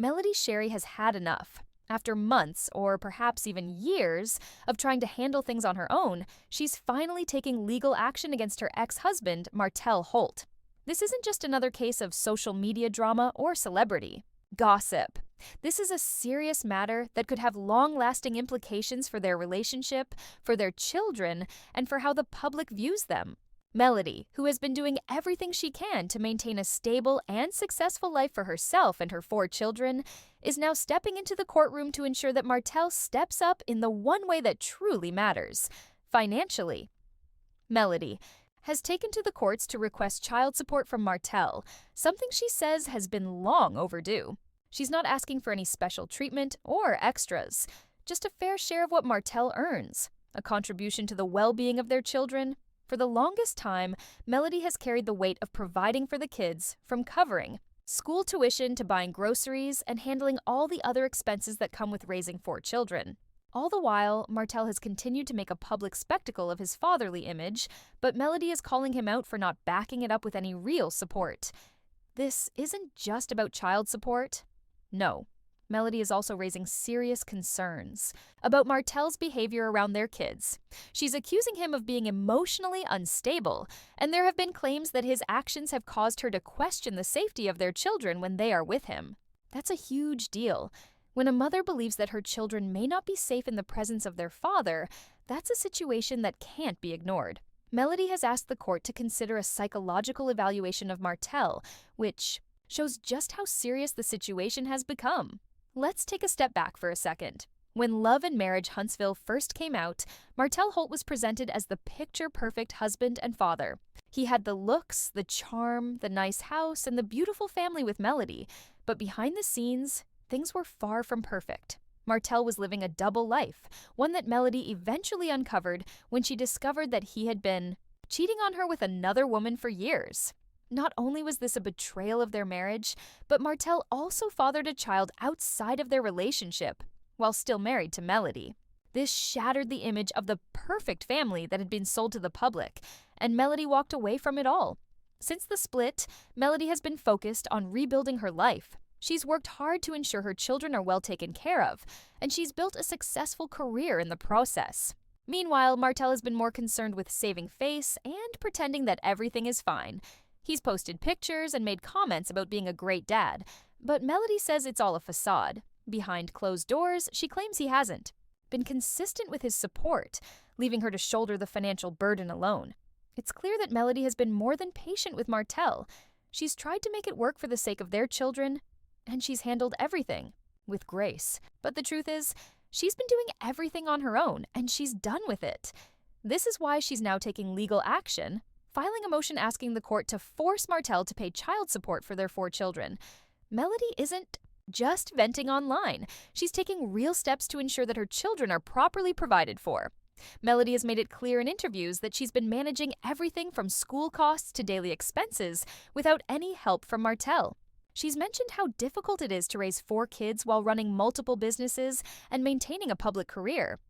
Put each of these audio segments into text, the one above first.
Melody Shari has had enough. After months, or perhaps even years, of trying to handle things on her own, she's finally taking legal action against her ex-husband, Martell Holt. This isn't just another case of social media drama or celebrity. Gossip. This is a serious matter that could have long-lasting implications for their relationship, for their children, and for how the public views them. Melody, who has been doing everything she can to maintain a stable and successful life for herself and her 4 children, is now stepping into the courtroom to ensure that Martell steps up in the one way that truly matters: financially. Melody has taken to the courts to request child support from Martell, something she says has been long overdue. She's not asking for any special treatment or extras, just a fair share of what Martell earns, a contribution to the well-being of their children. For the longest time, Melody has carried the weight of providing for the kids, from covering school tuition to buying groceries and handling all the other expenses that come with raising 4 children. All the while, Martell has continued to make a public spectacle of his fatherly image, but Melody is calling him out for not backing it up with any real support. This isn't just about child support. No. Melody is also raising serious concerns about Martell's behavior around their kids. She's accusing him of being emotionally unstable, and there have been claims that his actions have caused her to question the safety of their children when they are with him. That's a huge deal. When a mother believes that her children may not be safe in the presence of their father, that's a situation that can't be ignored. Melody has asked the court to consider a psychological evaluation of Martell, which shows just how serious the situation has become. Let's take a step back for a second. When Love and Marriage Huntsville first came out, Martell Holt was presented as the picture-perfect husband and father. He had the looks, the charm, the nice house, and the beautiful family with Melody, but behind the scenes, things were far from perfect. Martell was living a double life, one that Melody eventually uncovered when she discovered that he had been cheating on her with another woman for years. Not only was this a betrayal of their marriage, but Martell also fathered a child outside of their relationship, while still married to Melody. This shattered the image of the perfect family that had been sold to the public, and Melody walked away from it all. Since the split, Melody has been focused on rebuilding her life. She's worked hard to ensure her children are well taken care of, and she's built a successful career in the process. Meanwhile, Martell has been more concerned with saving face and pretending that everything is fine. He's posted pictures and made comments about being a great dad, but Melody says it's all a facade. Behind closed doors, she claims he hasn't been consistent with his support, leaving her to shoulder the financial burden alone. It's clear that Melody has been more than patient with Martell. She's tried to make it work for the sake of their children, and she's handled everything with grace. But the truth is, she's been doing everything on her own, and she's done with it. This is why she's now taking legal action, filing a motion asking the court to force Martell to pay child support for their 4 children. Melody isn't just venting online. She's taking real steps to ensure that her children are properly provided for. Melody has made it clear in interviews that she's been managing everything from school costs to daily expenses without any help from Martell. She's mentioned how difficult it is to raise 4 kids while running multiple businesses and maintaining a public career.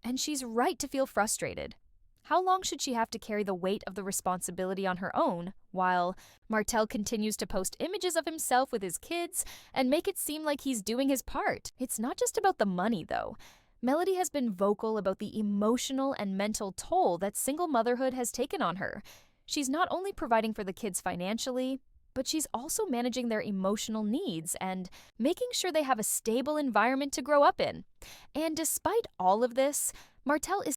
And she's right to feel frustrated. How long should she have to carry the weight of the responsibility on her own, while Martell continues to post images of himself with his kids and make it seem like he's doing his part? It's not just about the money, though. Melody has been vocal about the emotional and mental toll that single motherhood has taken on her. She's not only providing for the kids financially, but she's also managing their emotional needs and making sure they have a stable environment to grow up in. And despite all of this, Martell is